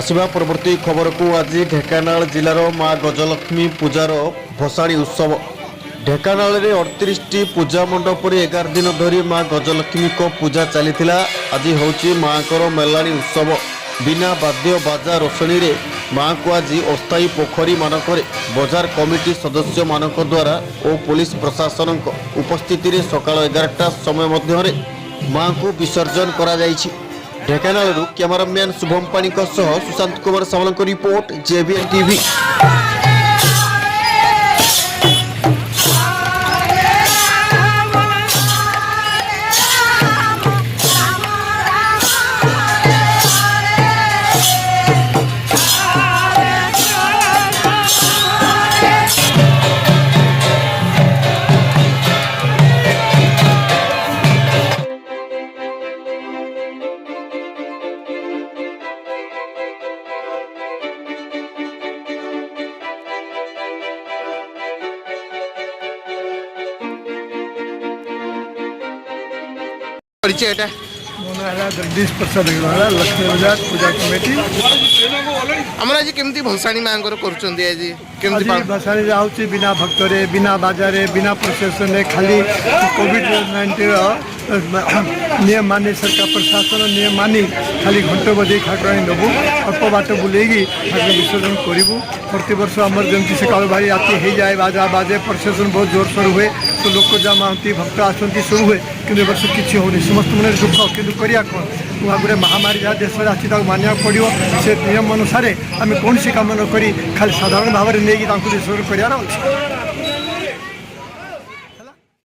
आसिबा परवर्ती खबर को आज ढेंकानाल जिलार माँ गजलक्ष्मी पूजार भसाणी उत्सव ढेंकानाल रे 38 पूजा मंडप 11 दिन धरी माँ गजलक्ष्मी को पूजा चली आज हूँ माँ मेलाणी उत्सव बिना बाद्य बाजा रोशनी रे माँ को आज अस्थायी पोखरी मानक बजार कमिटी सदस्य मानक द्वारा और पुलिस प्रशासन उपस्थिति रे सकाळ 11टा समय मध्य माँ को विसर्जन करा जायछि। ढेंकानाल कैमरामैन शुभम पानी सुशांत कुमार सावल रिपोर्ट जेबीएन टीवी। परिचय जगदीश प्रसाद लक्ष्मी बजार पूजा कमिटी आम आज केमती भसाणी माँ कर भसाणी जाऊँगी बिना भक्तरे बिना बाजारे बिना प्रोसेसन खाली कोविड-19 नियम मानि सरकार प्रशासन नियम मानि खाली घंट बजे ठाकुराणी नबू अल्प बाट बुलेगी ठाकुर विसर्जन करूँ। प्रति वर्ष आमर जमी सकाल भारी राति हो जाए बाजा बाजे प्रशासन बहुत जोरसोर हुए तो लोक जमा होती भक्त आसती सब हुए कि वर्ष किसी होनी समस्त मन दुख कि करिया कौन गोटे महामारी जहाँ देश में आसी मानिया पड़ो से नियम अनुसार आम कौन सी कम नक खाली साधारण भाव में नहीं विसर्जन करार अच्छे।